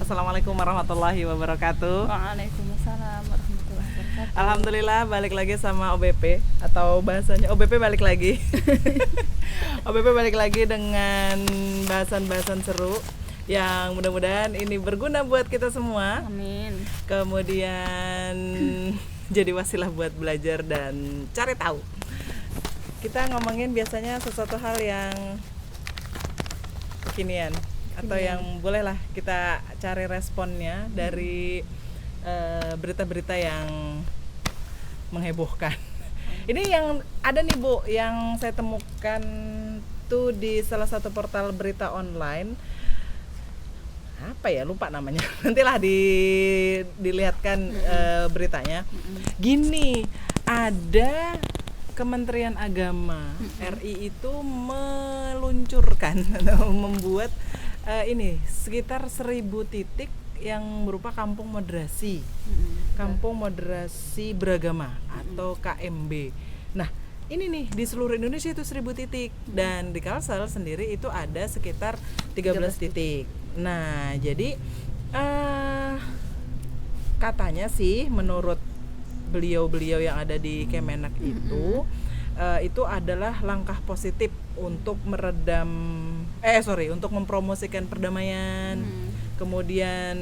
Assalamualaikum warahmatullahi wabarakatuh. Waalaikumsalam warahmatullahi wabarakatuh. Alhamdulillah balik lagi sama OBP atau bahasanya OBP balik lagi. OBP balik lagi dengan bahasan-bahasan seru yang mudah-mudahan ini berguna buat kita semua. Amin. Kemudian jadi wasilah buat belajar dan cari tahu. Kita ngomongin biasanya sesuatu hal yang kekinian atau yang bolehlah kita cari responnya dari berita-berita yang menghebohkan. Ini yang ada nih Bu, yang saya temukan tuh di salah satu portal berita online. Apa ya, lupa namanya. Nantilah dilihatkan beritanya. Gini, ada Kementerian Agama RI itu meluncurkan atau membuat ini sekitar 1.000 titik yang berupa kampung moderasi, kampung moderasi beragama atau KMB. Nah, ini nih di seluruh Indonesia itu 1.000 titik dan di Kalsel sendiri itu ada sekitar 13 titik. Nah, jadi katanya sih menurut beliau-beliau yang ada di Kemenak itu adalah langkah positif untuk untuk mempromosikan perdamaian, kemudian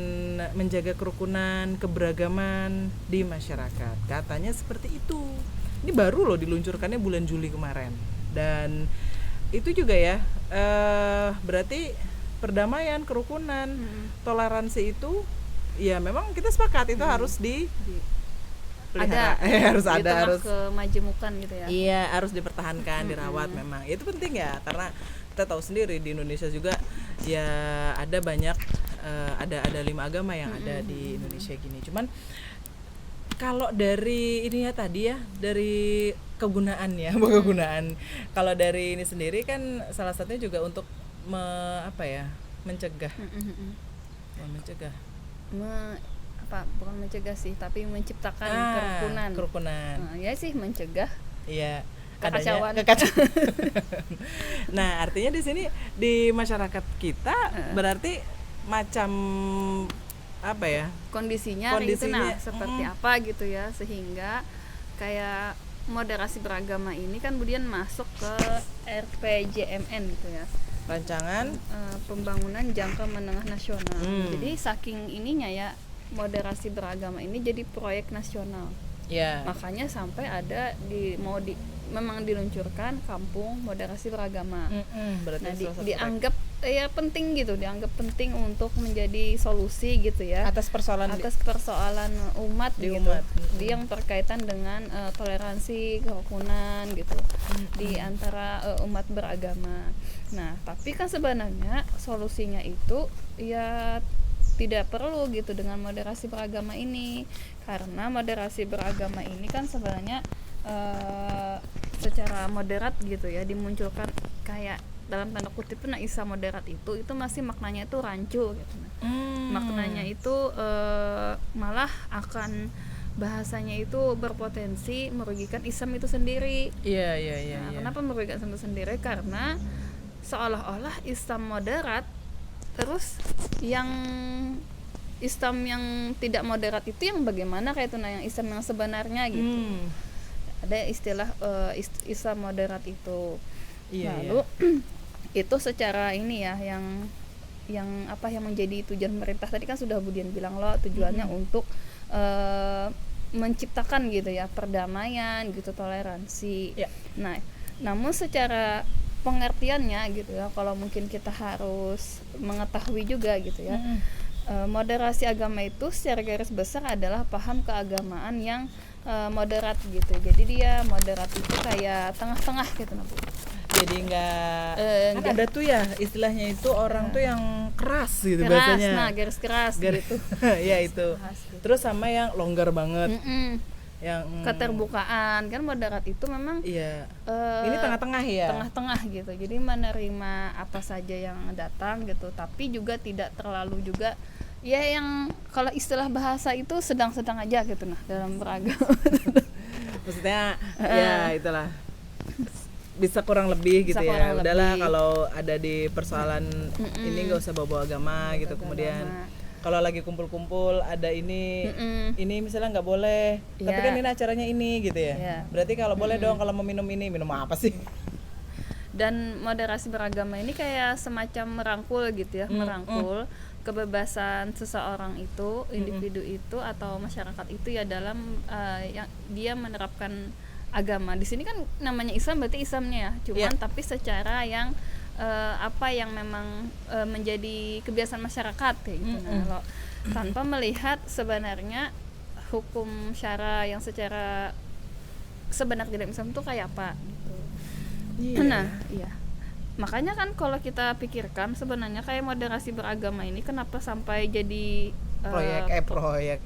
menjaga kerukunan, keberagaman di masyarakat. Katanya seperti itu. Ini baru loh diluncurkannya bulan Juli kemarin. Dan itu juga ya, berarti perdamaian, kerukunan, toleransi itu ya memang kita sepakat itu harus harus kemajemukan gitu ya. Iya, harus dipertahankan, dirawat memang. Itu penting ya, karena kita tahu sendiri di Indonesia juga ya ada banyak ada 5 agama yang ada di Indonesia gini. Cuman kalau dari ini ya tadi ya, dari kegunaan ya, kegunaan. Kalau dari ini sendiri kan salah satunya juga untuk mencegah. Bukan mencegah sih, tapi menciptakan kerukunan. Ya sih, mencegah. Iya. Kekacauan. Nah, artinya di sini di masyarakat kita berarti macam kondisinya itu seperti apa gitu ya, sehingga kayak moderasi beragama ini kan kemudian masuk ke RPJMN gitu ya, Rancangan Pembangunan Jangka Menengah Nasional. Jadi saking ininya ya, moderasi beragama ini jadi proyek nasional. Makanya sampai ada memang diluncurkan kampung moderasi beragama. Dianggap ya penting gitu, dianggap penting untuk menjadi solusi gitu ya atas persoalan umat gitu, yang berkaitan dengan toleransi, kerukunan gitu di antara umat beragama. Nah, tapi kan sebenarnya solusinya itu ya tidak perlu gitu dengan moderasi beragama ini, karena moderasi beragama ini kan sebenarnya secara moderat gitu ya dimunculkan, kayak dalam tanda kutip Isa moderat itu masih maknanya itu rancu gitu. Maknanya itu malah akan bahasanya itu berpotensi merugikan Islam itu sendiri. Kenapa merugikan Islam itu sendiri? Karena seolah-olah Islam moderat, terus yang Islam yang tidak moderat itu yang bagaimana kayak itu, yang Islam yang sebenarnya gitu. Ada istilah Islam moderat itu. Lalu itu secara ini ya, yang menjadi tujuan pemerintah tadi kan sudah Budian bilang loh, tujuannya untuk menciptakan gitu ya perdamaian gitu, toleransi. Nah, namun secara pengertiannya gitu ya, kalau mungkin kita harus mengetahui juga gitu ya, moderasi agama itu secara garis besar adalah paham keagamaan yang moderat gitu. Jadi dia moderat itu kayak tengah-tengah gitu. Jadi kan ada tuh ya istilahnya itu orang tuh yang keras gitu bahasanya. Garis keras gitu. Ya itu. Terus sama yang longgar banget. Yang keterbukaan kan moderat itu memang ini tengah-tengah ya. Tengah-tengah gitu. Jadi menerima apa saja yang datang gitu, tapi juga tidak terlalu juga ya, yang kalau istilah bahasa itu sedang-sedang aja gitu dalam beragama. Maksudnya ya itulah, bisa kurang lebih gitu ya. Udahlah kalau ada di persoalan ini nggak usah bawa agama gitu. Kemudian kalau lagi kumpul-kumpul ada ini misalnya nggak boleh, tapi Iya. kan ini acaranya ini gitu ya. Iya. Berarti kalau boleh dong kalau mau minum ini, minum apa sih? Dan moderasi beragama ini kayak semacam merangkul gitu ya, merangkul kebebasan seseorang itu, individu itu atau masyarakat itu ya dalam yang dia menerapkan agama. Di sini kan namanya Islam berarti Islamnya ya, cuman Iya. tapi secara yang apa yang memang menjadi kebiasaan masyarakat kayak gitu. Nah, kalau tanpa melihat sebenarnya hukum syara yang secara sebenarnya dalam Islam itu kayak apa gitu. Iya. Nah, iya. Makanya kan kalau kita pikirkan sebenarnya kayak moderasi beragama ini kenapa sampai jadi proyek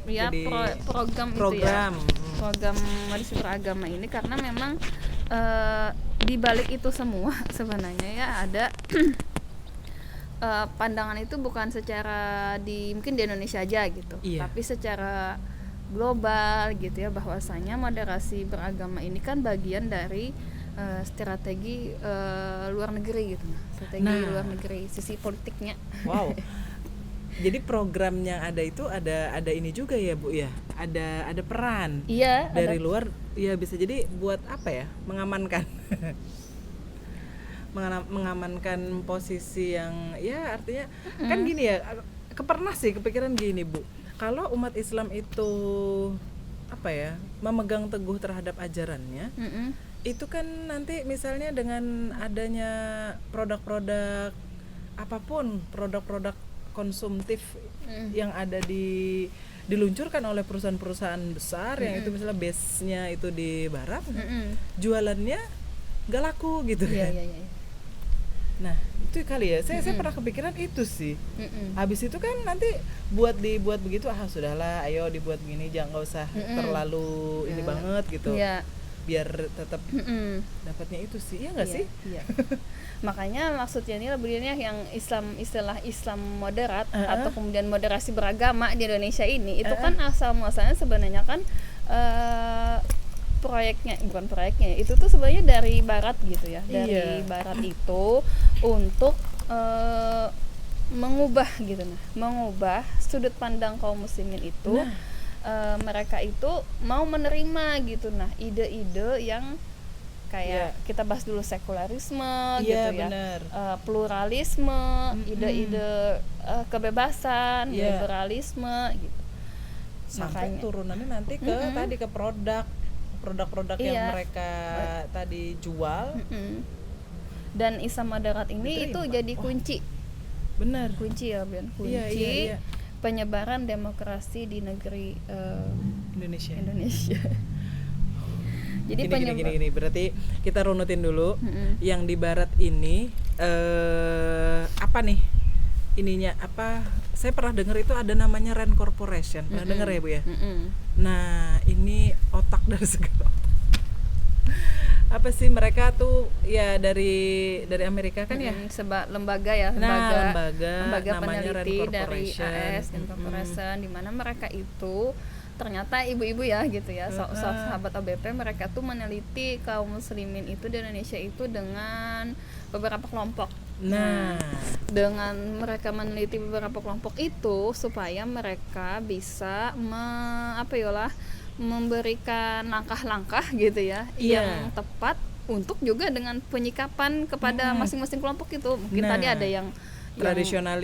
ya jadi program itu ya. program. Program moderasi beragama ini karena memang di balik itu semua sebenarnya ya ada pandangan itu bukan secara mungkin di Indonesia aja gitu, Iya. tapi secara global gitu ya, bahwasanya moderasi beragama ini kan bagian dari strategi luar negeri gitu, strategi luar negeri sisi politiknya. Wow. Jadi program yang ada itu ada ini juga ya Bu ya, ada peran Iya, dari luar ya, bisa jadi buat apa ya, mengamankan mengamankan posisi yang ya artinya kan gini ya, pernah sih kepikiran gini Bu, kalau umat Islam itu apa ya, memegang teguh terhadap ajarannya, itu kan nanti misalnya dengan adanya produk-produk apapun, produk-produk konsumtif yang ada diluncurkan oleh perusahaan-perusahaan besar yang itu misalnya base-nya itu di barat, jualannya nggak laku gitu kan. Iya. Nah itu kali ya, saya pernah kepikiran itu sih. Habis itu kan nanti dibuat begitu, sudahlah, ayo dibuat begini, jangan, nggak usah terlalu ini banget gitu. Iya. Biar tetap dapatnya itu sih, ya nggak sih? Iya. Makanya maksudnya ini lebihnya yang istilah Islam moderat atau kemudian moderasi beragama di Indonesia ini itu kan asal muasalnya sebenarnya kan bukan proyeknya itu tuh sebenarnya dari barat gitu ya, dari barat itu untuk mengubah sudut pandang kaum muslimin itu. Mereka itu mau menerima gitu, ide-ide yang kayak kita bahas dulu sekularisme gitu ya, pluralisme, ide-ide kebebasan, liberalisme gitu. Sampai turunannya nanti ke tadi ke produk-produk yang mereka tadi jual. Dan Islam moderat ini itu jadi kunci. Benar. Kunci ya, Ben. Kunci. Iya. Penyebaran demokrasi di negeri Indonesia. Jadi gini, berarti kita runutin dulu. Yang di barat ini apa nih ininya, apa, saya pernah dengar itu ada namanya Rand Corporation, pernah dengar ya Bu ya? Nah ini otak dari segala otak. Apa sih mereka tuh ya dari Amerika kan ya, lembaga ya, lembaga namanya peneliti Rand dari Corporation. AS dan Corporation, di mana mereka itu ternyata ibu-ibu ya gitu ya, sahabat OBP, mereka tuh meneliti kaum muslimin itu di Indonesia itu dengan beberapa kelompok. Nah, dengan mereka meneliti beberapa kelompok itu supaya mereka bisa memberikan langkah-langkah gitu ya yang tepat untuk juga dengan penyikapan kepada masing-masing kelompok itu. Mungkin tadi ada yang tradisional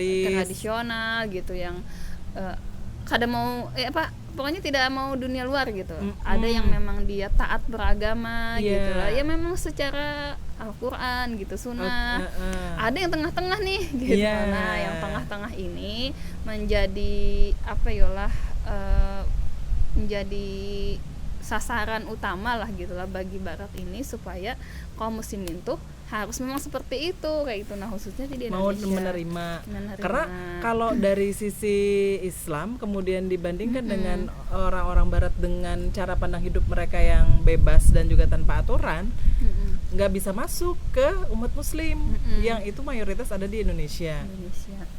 gitu, yang kadang mau pokoknya tidak mau dunia luar gitu. Ada yang memang dia taat beragama gitu lah, ya memang secara Al-Quran gitu, sunnah. Ada yang tengah-tengah nih gitu. Nah yang tengah-tengah ini menjadi menjadi sasaran utama lah gitulah bagi barat ini, supaya kaum muslimin tuh harus memang seperti itu kayak itu. Nah khususnya di Indonesia mau menerima. Karena kalau dari sisi Islam kemudian dibandingkan dengan orang-orang barat dengan cara pandang hidup mereka yang bebas dan juga tanpa aturan, nggak bisa masuk ke umat muslim yang itu mayoritas ada di Indonesia.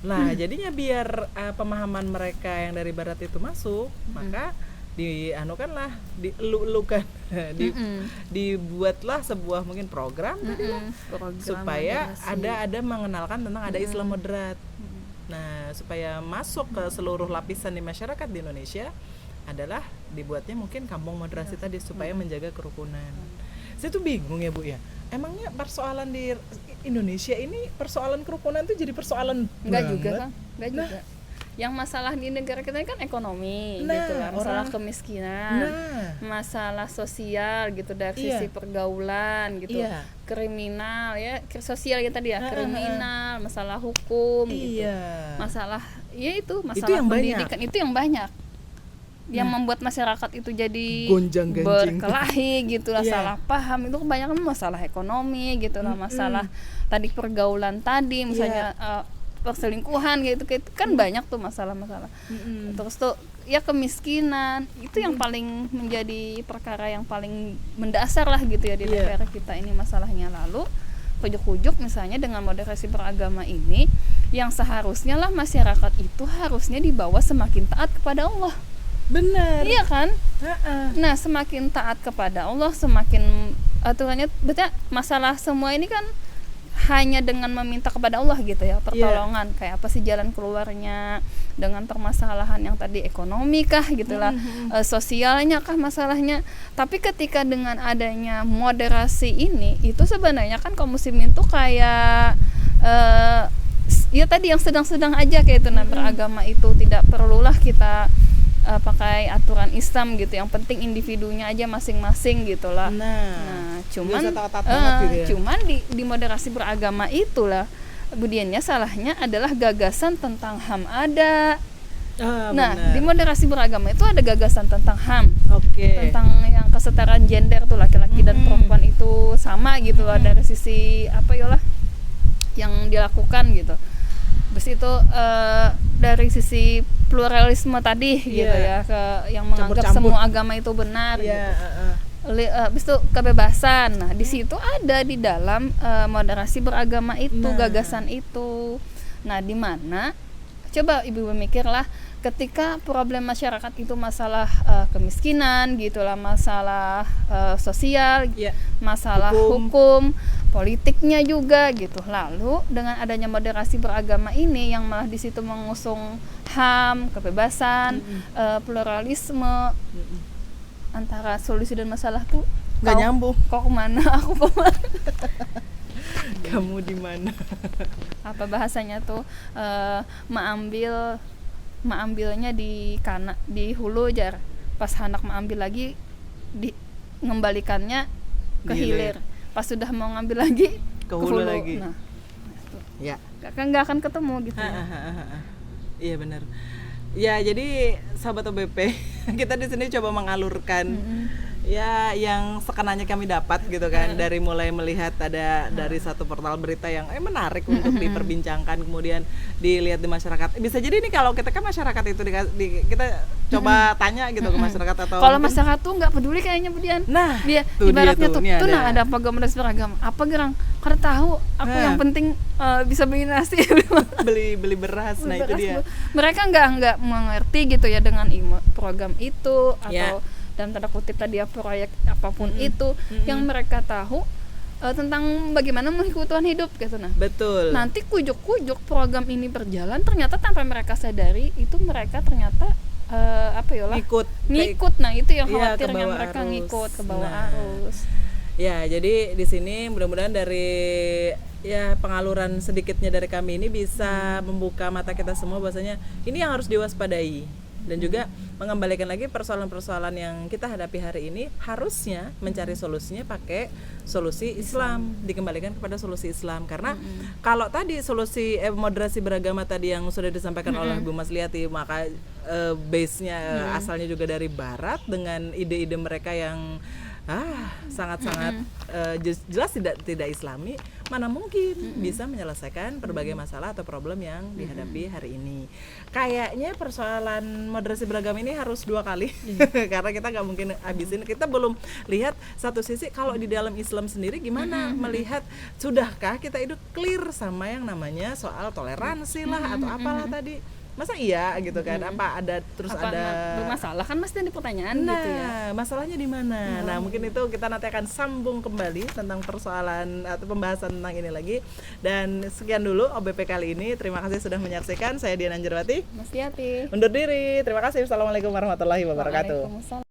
Lah jadinya biar pemahaman mereka yang dari barat itu masuk, maka dianukanlah, dielu-elukan, dibuatlah sebuah mungkin program supaya ada mengenalkan tentang ada Islam moderat. Nah, supaya masuk ke seluruh lapisan di masyarakat di Indonesia adalah dibuatnya mungkin kampung moderasi tadi supaya menjaga kerukunan. Saya tuh bingung ya Bu ya. Emangnya persoalan di Indonesia ini persoalan kerukunan tuh jadi persoalan Enggak banget? juga kan? Enggak juga. Yang masalah di negara kita ini kan ekonomi gitu lah, masalah kemiskinan, masalah sosial gitu dari sisi pergaulan gitu, kriminal ya, sosial ya tadi ya, kriminal, masalah hukum gitu, masalah ya itu masalah yang pendidikan itu yang banyak. Yang membuat masyarakat itu jadi gonjang-ganjing berkelahi gitu lah, salah paham itu kebanyakan masalah ekonomi gitu lah, masalah tadi pergaulan tadi misalnya perselingkuhan gitu kan banyak tuh masalah-masalah. Terus tuh ya kemiskinan itu yang paling menjadi perkara yang paling mendasar lah gitu ya di negara kita ini masalahnya. Lalu ujuk-ujuk misalnya dengan moderasi beragama ini yang seharusnya lah masyarakat itu harusnya dibawa semakin taat kepada Allah. Benar. Iya kan? Nah, semakin taat kepada Allah, semakin aturannya berarti masalah semua ini kan hanya dengan meminta kepada Allah gitu ya, pertolongan. Kayak apa sih jalan keluarnya dengan permasalahan yang tadi ekonomi kah gitulah, sosialnya kah masalahnya. Tapi ketika dengan adanya moderasi ini, itu sebenarnya kan kaum muslimin tuh kayak ya tadi yang sedang-sedang aja kayak itu. Nah, beragama itu tidak perlulah kita pakai aturan Islam gitu, yang penting individunya aja masing-masing gitulah. Nah cuman cuman di moderasi beragama itulah kemudiannya salahnya adalah gagasan tentang HAM ada. Nah benar. Di moderasi beragama itu ada gagasan tentang HAM, tentang yang kesetaraan gender tuh, laki-laki dan perempuan itu sama gitu lah dari sisi apa ya lah yang dilakukan gitu. Terus itu dari sisi pluralisme tadi gitu ya, ke yang menganggap semua agama itu benar gitu. Habis itu kebebasan. Nah, di situ ada di dalam moderasi beragama itu gagasan itu. Nah, di mana coba Ibu mikirlah ketika problem masyarakat itu masalah kemiskinan gitulah, masalah sosial, masalah hukum, politiknya juga gitu. Lalu dengan adanya moderasi beragama ini yang malah di situ mengusung HAM, kebebasan, pluralisme, antara solusi dan masalah tuh nggak nyambung. Kok kemana? Aku kemana? Kamu di mana? Apa bahasanya tuh mengambilnya di hulu jar, pas hendak mengambil lagi mengembalikannya ke hilir. Pas sudah mau ngambil lagi ke hulu lagi. Nah, nggak akan ketemu gitu. Iya benar. Ya jadi sahabat OBP kita di sini coba mengalurkan ya yang sekenanya kami dapat gitu kan, dari mulai melihat ada dari satu portal berita yang menarik untuk diperbincangkan, kemudian dilihat di masyarakat. Bisa jadi nih kalau kita kan masyarakat itu kita coba tanya gitu ke masyarakat, atau kalau masyarakat tuh nggak peduli kayaknya Budian. Nah dia ibaratnya tuh nah ada apa moderasi beragama apa gerang karena tahu aku yang penting bisa beli nasi beli beras. Nah itu dia, mereka nggak mengerti gitu ya dengan program itu atau dalam tanda kutip tadi ya proyek apapun itu yang mereka tahu tentang bagaimana memenuhi kebutuhan hidup gitu. Nah betul, nanti kujuk-kujuk program ini berjalan ternyata tanpa mereka sadari itu mereka ternyata ngikut. Nah itu yang khawatirnya, mereka ngikut ke bawah arus. Ya jadi di sini mudah-mudahan dari pengaluran sedikitnya dari kami ini bisa membuka mata kita semua bahwasanya ini yang harus diwaspadai, dan juga mengembalikan lagi persoalan-persoalan yang kita hadapi hari ini harusnya mencari solusinya pakai solusi Islam, dikembalikan kepada solusi Islam. Karena kalau tadi solusi moderasi beragama tadi yang sudah disampaikan oleh Bu Mas Liati, maka base-nya asalnya juga dari Barat dengan ide-ide mereka yang sangat-sangat jelas tidak Islami, mana mungkin bisa menyelesaikan berbagai masalah atau problem yang dihadapi hari ini. Kayaknya persoalan moderasi beragama ini harus 2 kali karena kita nggak mungkin habisin. Kita belum lihat satu sisi kalau di dalam Islam sendiri gimana melihat, sudahkah kita itu clear sama yang namanya soal toleransi lah atau apalah tadi. masa iya gitu kan, apa ada terus Apa ada bermasalah kan pasti ada pertanyaan nah gitu ya. masalahnya di mana. Nah mungkin itu kita nanti akan sambung kembali tentang persoalan atau pembahasan tentang ini lagi. Dan sekian dulu OBP kali ini, terima kasih sudah menyaksikan. Saya Dian Anjerwati Mas Yati. undur diri, terima kasih. Assalamualaikum warahmatullahi wabarakatuh. Waalaikumsalam.